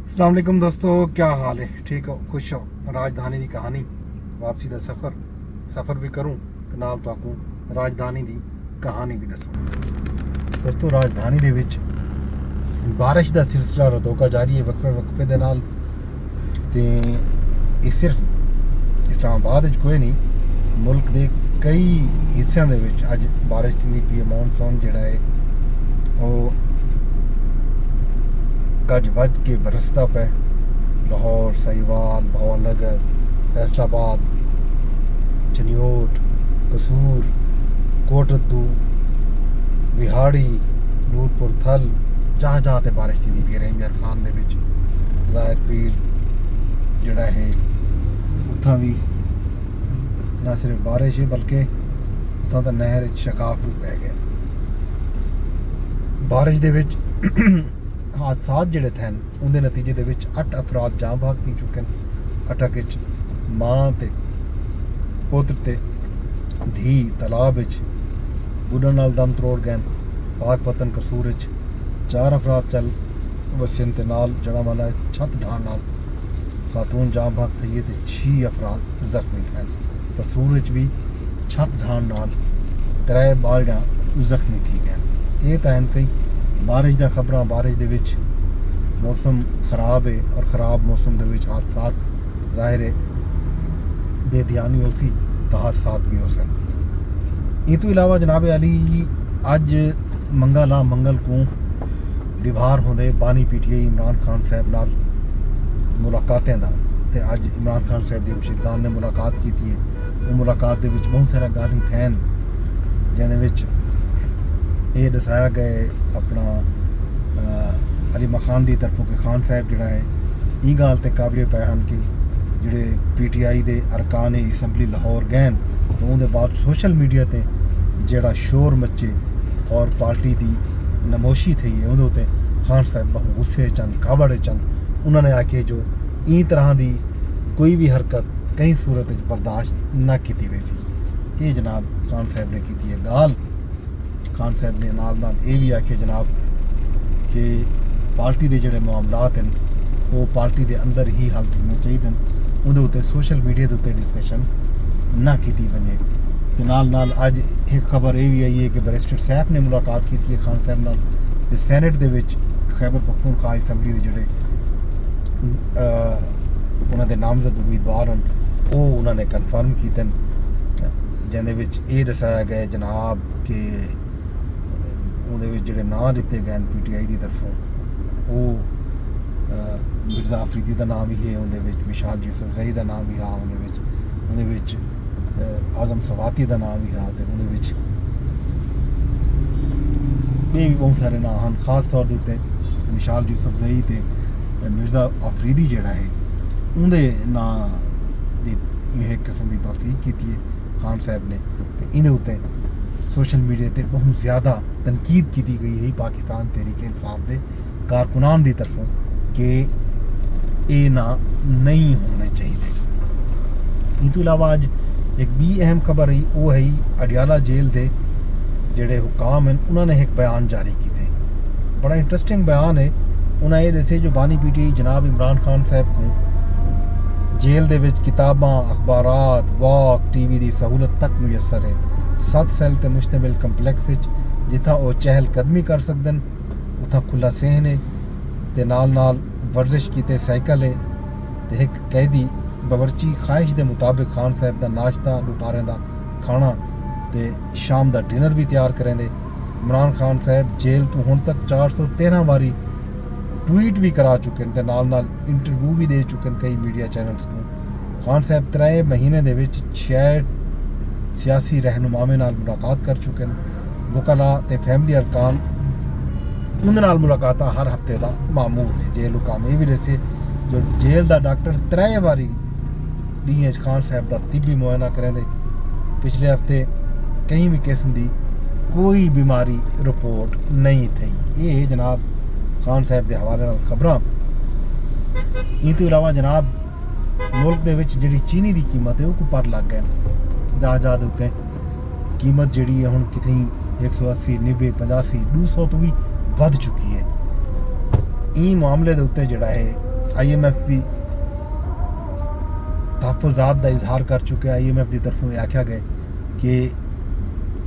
अस्सलाम वालेकुम दोस्तों, क्या हाल है? ठीक हो, खुश हो? राजधानी की कहानी वापसी का सफ़र भी करूँ तो नाल तुहानू राजधानी की कहानी भी दसूँ। दोस्तों, राजधानी दे विच बारिश का सिलसिला रतोका जारी है वक्फे दे नाल। ते ये सिर्फ इस्लामाबाद विच कोई नहीं, मुल्क के कई हिस्सों दे विच अज बारिश थी पी है। मॉनसून जिहड़ा है वो गज वज के बरसता पे। लाहौर, साहिवाल, भावनगर, फैसलाबाद, चनियोट, कसूर, कोटद्दू, बिहाड़ी, नूरपुर थल जहाँ जहाँ ते बारिश थी पी है। इमरान खान दे विच ज़ाहिर पीर जिहड़ा है उत्थां भी ना सिर्फ बारिश है बल्कि उत्थां दा नहर शकाफ भी पै गया। बारिश दे विच हादसा जिहड़े थे उनके नतीजे दे विच 8 अफराद जां भाग पी चुके हैं। अटक विच मां ते पुत्र ते धी तलाब विच बुड्ढण नाल दम तरोड़ गए। पाकपतन कसूर विच 4 अफराद चल वसन ते नाल जड़ा माना छत ढाण नाल खातून जां भाग थी है ते 6 अफराद जख्मी थे। कसूर विच भी छत ढाण नाल 3 बालियां जख्मी थी गए। ये तो कई बारिश का खबर। बारिश दे विच मौसम खराब है और ख़राब मौसम दे विच हादसा ज़ाहिर है बेध्यानी हो सी तो हादसा भी हो सन। इन तो इलावा जनाब अली अज मंगल को डिवार होंदे बानी PTI इमरान खान साहब नाल मुलाकातें का। तो अज इमरान खान साहब की मुशीरगान ने मुलाकात की है। वो मुलाकात दे विच बहुत सारा गाली थैन जिहदे विच ये दसाया गए अपना अली मखान की तरफों के खान साहब जोड़ा है ये गाल ते काबिल बयान कि जोड़े PTI के अरकान असैंबली लाहौर गए तो उनके बाद सोशल मीडिया ते जोड़ा शोर मचे और पार्टी की नमोशी थी है उन्होंने खान साहब बहुत गुस्से चन कावड़े चन। उन्होंने आके जो ई तरह की कोई भी हरकत कई सूरत बर्दाश्त ना की वै सी। ये जनाब खान साहब ने की है गाल। खान साहब ने नाल ये भी आखे जनाब कि पार्टी के जोड़े मामलात हैं वो पार्टी के अंदर ही हल होने चाहिए। उहदे उत्ते सोशल मीडिया के उत्ते डिस्कशन ना की वजे। तो नाल अज एक खबर ये भी आई है कि बैरिस्टर सैफ ने मुलाकात की है खान साहब नाल। ते सैनेट दे विच खैबर पख्तूनख्वा असैंबली के जोड़े उन्होंने नामजद उम्मीदवार हैं वो उन्होंने कन्फर्म किए जिहदे विच ये दसाया गया जनाब कि उहदे जोड़े नाम दिते गए PTI की तरफों वो मिर्ज़ा अफरीदी का नाम भी है। उहदे मिशाल यूसुफजई का नाम भी हाँ। उहदे आज़म सवाती का नाम भी हाँ। तो उहदे भी बहुत सारे नाम हैं। खास तौर के उत्ते मिशाल यूसुफजई ते मिर्ज़ा अफरीदी जोड़ा है उनके नाम की एक किस्म की तौसीक की है खान साहब ने। तो इन्हें उत्ते सोशल मीडिया पर बहुत ज़्यादा तनकीद की गई है पाकिस्तान तहरीक इंसाफ के कारकुनान की तरफों कि ये ना नहीं होने चाहिए। इन तो इलावा अज एक भी अहम खबर है वो है अडियाला जेल के जोड़े हुकाम हैं उन्होंने एक बयान जारी किए। बड़ा इंटरेस्टिंग बयान है। उन्हें ये दसे जो बानी PTI जनाब इमरान खान साहब को जेल दे विच किताबां, अखबारात, वॉक, TV की सहूलत तक मुयसर है। 7 सैल ते मुश्तमिल कंपलैक्स जिथा वो चहल कदमी कर सकते हैं उथा खुला सहन है। तो नाल वर्जिश की साइकिल है। तो एक कैदी बवरची ख्वाहिश के मुताबिक खान साहब का नाश्ता, दोपहर का खाना तो शाम का डिनर भी तैयार करेंगे। इमरान खान साहब जेल तो हुण तक 413 बारी ट्वीट भी करा चुके हैं। तो नाल इंटरव्यू भी दे चुके हैं कई मीडिया चैनल्स को। खान साहब 3 महीने के 6 सियासी रहनुमावे नाल मुलाकात कर चुके हैं। वकला ते फैमिली अरकान उनके नाल मुलाकात हर हफ्ते का मामूल है। जेल हुकाम ये भी दसे जो जेल का डॉक्टर 3 बारी डी खान साहब का तिबी मुआयना करेंदे। पिछले हफ्ते कहीं भी किस्म की कोई बीमारी रिपोर्ट नहीं थी। ये जनाब खान साहब के हवाले खबर। इन तो इलावा जनाब मुल्क के जी चीनी की कीमत है वो पर लग गए जहाँ जहाँ उत्ते कीमत जी है हुण कितें 180, 90, 85, 200 तो भी वध चुकी है। ई मामले के उत्ते जिहड़ा है IMF भी तहफ़ुज़ात का इजहार कर चुके। IMF की तरफों आख्या गया कि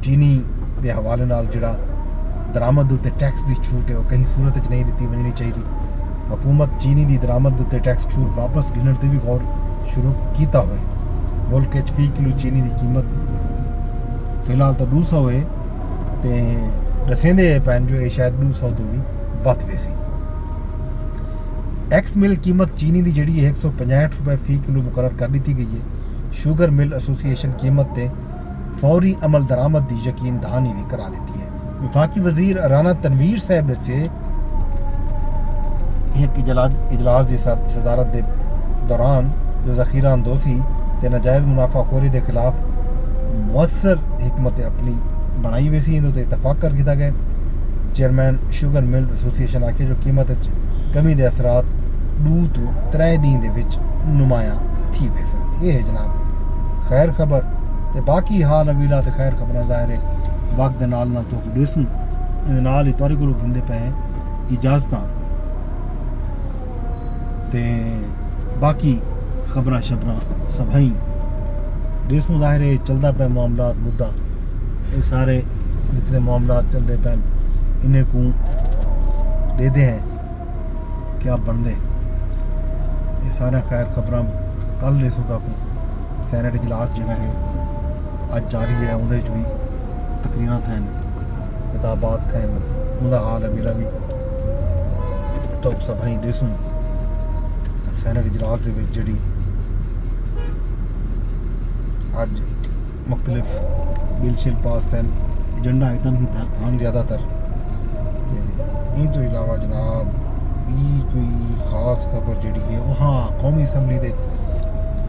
चीनी के हवाले नाल जिहड़ा दरामद उत्ते टैक्स की छूट है वो कहीं सूरत च नहीं दी वजनी चाहिए। हुकूमत चीनी की दरामद उत्ते टैक्स छूट वापस गिनण ते भी गौर शुरू किया होए। मुल्क च फी किलो चीनी की कीमत फिलहाल तो 200 है तो दसेंदे पैन जो है शायद 200 तो भी वध वैसी। एक्स मिल कीमत चीनी की जी 165 रुपए फी किलो मुकर्रर कर दी गई है। शुगर मिल एसोसिएशन कीमत से फौरी अमल दरामद की यकीन दहानी भी करा दी है। वफाकी वजीर राना तनवीर साहब से एक इजलास की सदारत के दौरान जो जखीरा अंदोसी ते नाजायज़ मुनाफाखोरी के खिलाफ मुअस्सर हिकमत अपनी बनाई हुई सी तो इतफाक कर किया गया। चेयरमैन शुगर मिल एसोसिएशन आखे जो कीमत कमी के असरात 2 तो 3 दिन के नुमाया थी वे सन। ये है जनाब खैर खबर। तो बाकी हाल अवीला तो खैर खबर ज़ाहिर है वक्त के नाल तो डिसूँ नाल ही तुहाडे कोलों गिंदे पे इजाजत। तो बाकी खबर शबरां सभाई डिसूँ ज़ाहिर है चलता पे मामला मुद्दा ये सारे जितने मामला चलते पे इन्हें को दे दे हैं क्या बनते ये सारे खैर खबर कल डिसूँ तक सैनेट इजलास जो है अज जारी है उहदे भी तकरीरां थैन खिताबात थैन उहदा हाल अवीला भी तो सभाई डिसूँ सैनेट इजलास के जी अज मुख्तलिफ बिल शिल पास थे एजेंडा आइटम ही था ज़्यादातर। तो तो इलावा जनाब कोई खास खबर जी है वो हाँ कौमी असैम्बली के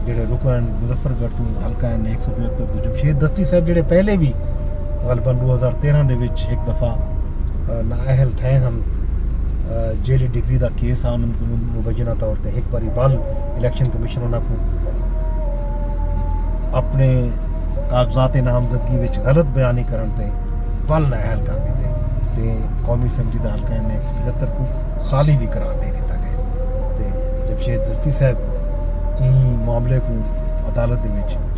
जोड़े रुकन मुजफ्फरगढ़ तो हल्का है 175 तो जमशेद दस्ती साहब जोड़े पहले भी गलबन 2013 के एक दफ़ा नाअहल थे हम जेली डिग्री का केस आ उन्होंने मुबैना तौर पर एक बार वल इलैक्शन कमीशन उन्होंने अपने कागजात नामजदगी में गलत बयानी करने वल नाअहल कर दिते तो कौमी असैम्बली का हल्का 175 को खाली भी करार दे दिता गया। तो जमशेद दस्ती साहब मामले को अदालत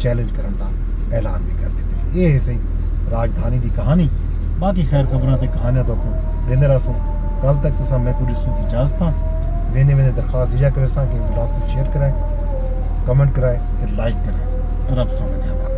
चैलेंज करने का ऐलान भी कर देते। ये है सही राजधानी की कहानी। बाकी खैर खबर तो कहानियाँ तो देंदे रहो। कल तक तो मैं को रिसू की इजाजत वेंदे वेंदे दरख्वास्त इजा करे कि ब्लॉग को शेयर कराए कमेंट कराए तो लाइक कराए। रब सोने दे।